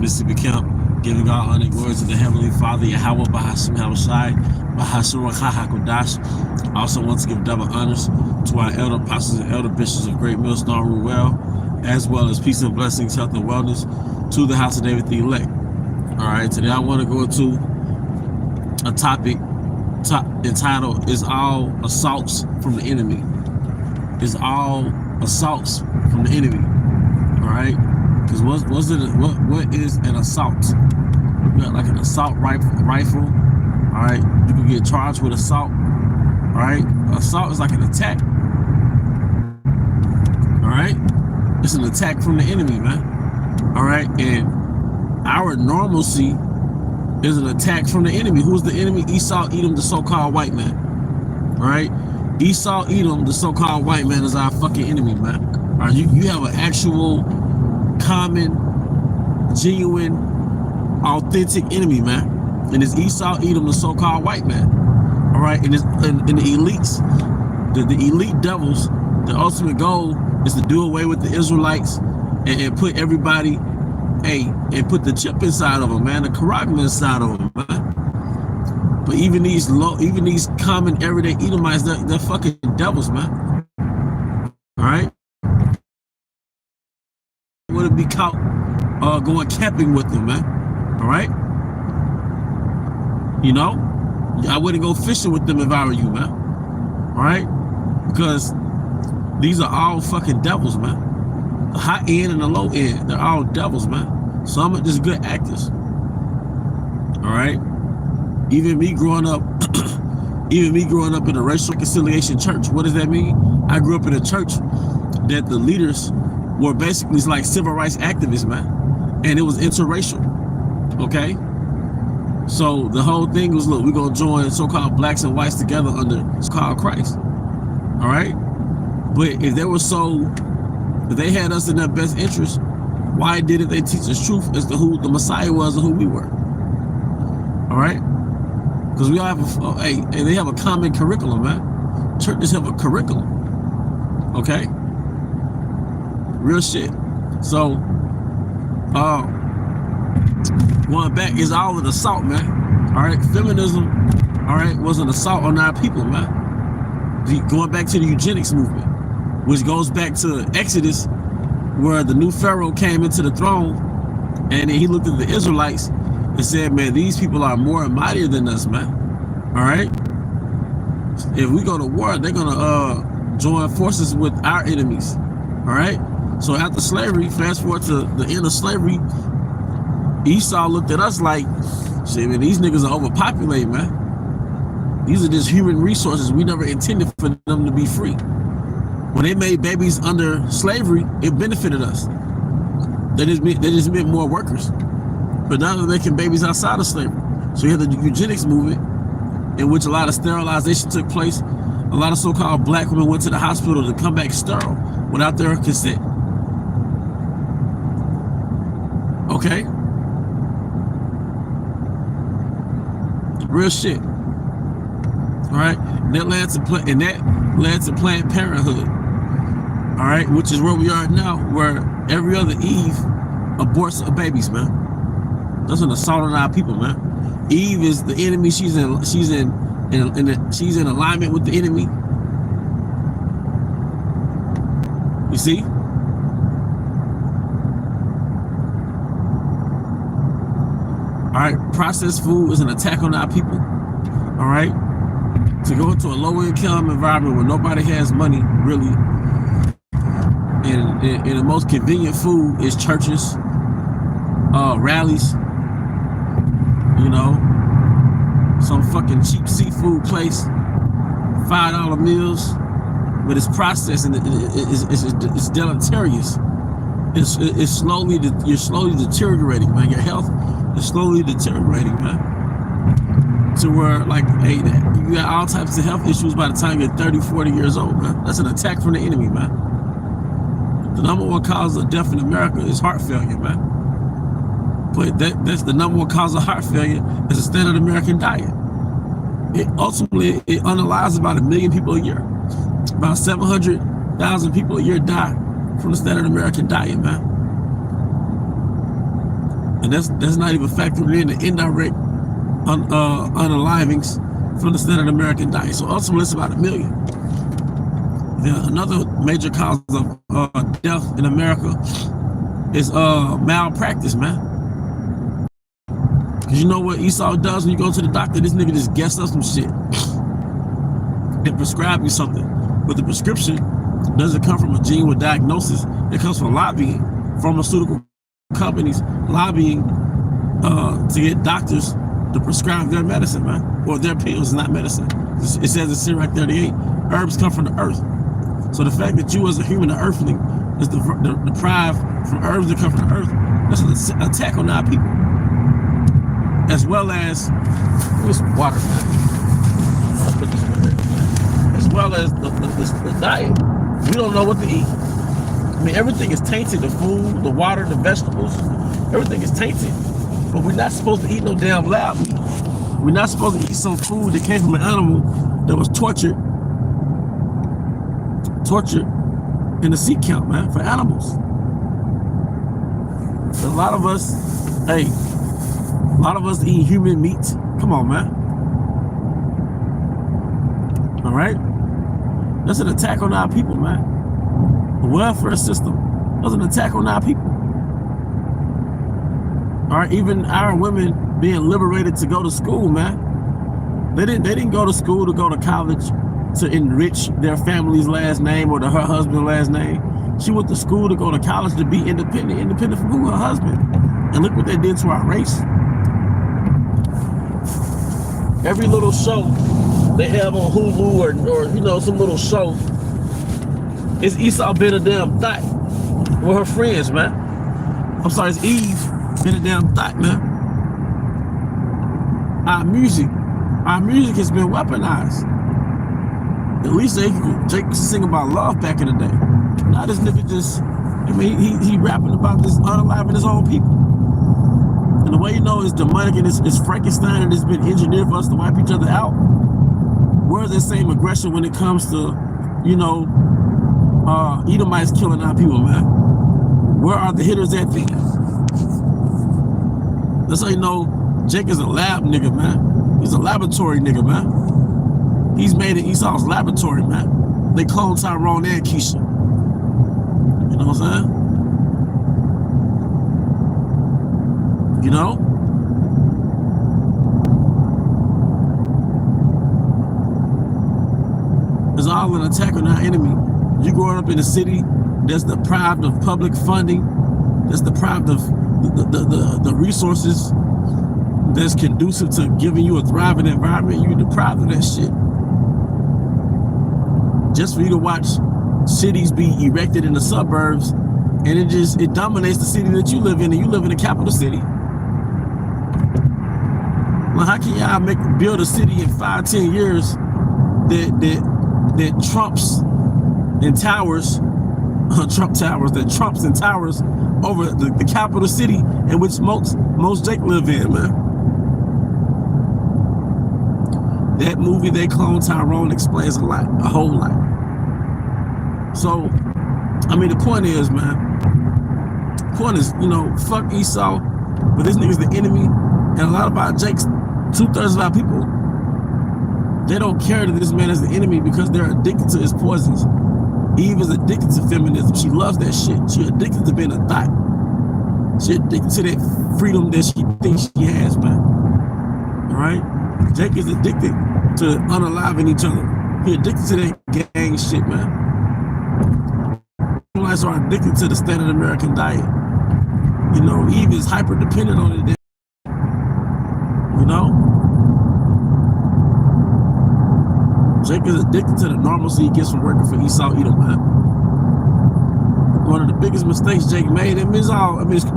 Mississippi Camp, giving all honor and glory to the Heavenly Father, Yahweh Bahashim Havashai, Bahashim Hakodash. Also want to give double honors to our elder apostles and elder bishops of Great Millstone Ruel, as well as peace and blessings, health and wellness to the house of David the elect. All right, today I want to go into a topic entitled, "Is all assaults from the enemy?" Is all assaults from the enemy? All right, because what is an assault? You got like an assault rifle. All right, you can get charged with assault. All right, assault is like an attack. All right, it's an attack from the enemy, man. All right, and our normalcy is an attack from the enemy. Who's the enemy? Esau, Edom, the so-called white man. All right, Esau, Edom, the so-called white man is our fucking enemy, man. All right, you have an actual, common, genuine, authentic enemy, man. And it's Esau, Edom, the so-called white man. All right, and the elites, the elite devils, the ultimate goal is to do away with the Israelites and put everybody, and put the chip inside of them, man, the carotid inside of them, man. But even these common everyday Edomites, they're fucking devils, man. All right, wouldn't be caught going camping with them, man. All right, you know, I wouldn't go fishing with them if I were you, man. All right, because these are all fucking devils, man. The high end and the low end, they're all devils, man. Some are just good actors. All right. Even me growing up in a racial reconciliation church. What does that mean? I grew up in a church that the leaders were basically like civil rights activists, man. And it was interracial. Okay. So the whole thing was, look, we're gonna join so-called blacks and whites together under so-called Christ. All right. But if they had us in their best interest, why didn't they teach us truth as to who the Messiah was and who we were? All right, because we all have they have a common curriculum, man. Churches have a curriculum. Okay, real shit. So, going back is all an assault, man. All right, feminism, all right, was an assault on our people, man. Going back to the eugenics movement, which goes back to Exodus, where the new Pharaoh came into the throne, and then he looked at the Israelites and said, man, these people are more and mightier than us, man. All right? If we go to war, they're going to join forces with our enemies. All right? So after slavery, fast forward to the end of slavery, Esau looked at us like, shit, man, these niggas are overpopulated, man. These are just human resources. We never intended for them to be free. When they made babies under slavery, it benefited us. They just meant more workers. But now they're making babies outside of slavery. So you have the eugenics movement, in which a lot of sterilization took place. A lot of so-called black women went to the hospital to come back sterile without their consent. Okay? Real shit. All right? And that led to Planned Parenthood. All right, which is where we are now, where every other Eve aborts babies, man. That's an assault on our people, man. Eve is the enemy. She's in alignment with the enemy. You see? All right, processed food is an attack on our people. All right, to go into a low-income environment where nobody has money, really. And the most convenient food is churches, rallies, you know, some fucking cheap seafood place, $5 meals, but it's processed and it's deleterious. You're slowly deteriorating, man. Your health is slowly deteriorating, man. To where, like, hey, you got all types of health issues by the time you're 30, 40 years old, man. That's an attack from the enemy, man. The number one cause of death in America is heart failure, man. But that's the number one cause of heart failure is a standard American diet. It ultimately unalives about 1 million people a year. About 700,000 people a year die from the standard American diet, man. And that's not even factoring in the indirect unalivings from the standard American diet. So ultimately, it's about 1 million. Another major cause of death in America is malpractice, man. Because you know what Esau does when you go to the doctor? This nigga just guess up some shit and prescribe you something. But the prescription doesn't come from a genuine diagnosis. It comes from lobbying, pharmaceutical companies lobbying to get doctors to prescribe their medicine, man. Or their pills, not medicine. It says in Sirach 38, herbs come from the earth. So the fact that you as a human, the earthling, is deprived from herbs that come from the earth, that's an attack on our people. As well as, this water, man. I'll put this in there. As well as the diet. We don't know what to eat. I mean, everything is tainted. The food, the water, the vegetables, everything is tainted. But we're not supposed to eat no damn lab meat. We're not supposed to eat some food that came from an animal that was tortured in the seat count, man, for animals. So a lot of us, eat human meat. Come on, man. All right? That's an attack on our people, man. The welfare system was an attack on our people. All right, even our women being liberated to go to school, man. They didn't go to school to go to college to enrich their family's last name or her husband's last name. She went to school to go to college to be independent from who? Her husband. And look what they did to our race. Every little show they have on Hulu or you know, some little show, it's Esau been a damn thot with her friends, man. I'm sorry, it's Eve been a damn thot, man. Our music has been weaponized. At least Jake used to sing about love back in the day. Now this nigga just, I mean, he rapping about this unaliving his own people. And the way you know it's demonic and it's Frankenstein and it's been engineered for us to wipe each other out. Where's that same aggression when it comes to, you know, Edomites killing our people, man? Where are the hitters at then? That's how you know Jake is a lab nigga, man. He's a laboratory nigga, man. He's made in Esau's laboratory, man. They cloned Tyrone and Keisha. You know what I'm saying? You know? It's all an attack on our enemy. You growing up in a city that's deprived of public funding, that's deprived of the resources that's conducive to giving you a thriving environment, you're deprived of that shit. Just for you to watch cities be erected in the suburbs, and it dominates the city that you live in, and you live in the capital city. Well, how can y'all build a city in 5-10 years that trumps and towers, that trumps and towers over the capital city in which most Jake live in, man? That movie they cloned Tyrone explains a whole lot. So, I mean, the point is, man, you know, fuck Esau, but this nigga's the enemy, and a lot of our Jakes, 2/3 of our people, they don't care that this man is the enemy because they're addicted to his poisons. Eve is addicted to feminism. She loves that shit. She's addicted to being a thot. She's addicted to that freedom that she thinks she has, man. All right? Jake is addicted to unaliving each other. He's addicted to that gang shit, man. Israelites are addicted to the standard American diet. You know, Eve is hyper dependent on it. You know? Jake is addicted to the normalcy he gets from working for Esau Edom, man. One of the biggest mistakes Jake made, it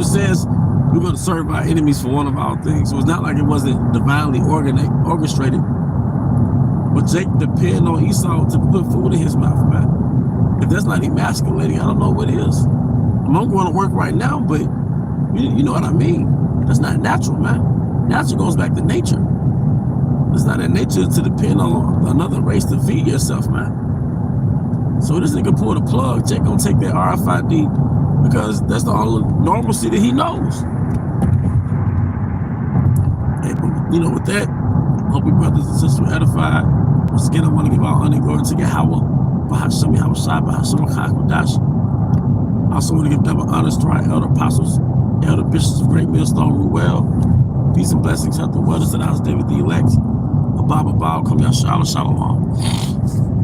says we're going to serve our enemies for one of our things. So it's not like it wasn't divinely orchestrated. But Jake depended on Esau to put food in his mouth, man. If that's not emasculating, I don't know what is. I'm going to work right now, but you know what I mean. That's not natural, man. Natural goes back to nature. It's not in nature to depend on another race to feed yourself, man. So this nigga pull the plug. Jake gonna take that RFID because that's the only normalcy that he knows. with that, hope your brothers and sisters were edified. Once again, I want to give all honor and glory to Yahweh, Bahasham Yahushua, Bahasham Kakodash. I also want to give double honors to our elder apostles, elder bishops of Great Millstone, Ruel. Peace and blessings, health and wellness, and I was David the elect. Abba, come Yahshua, Shalom.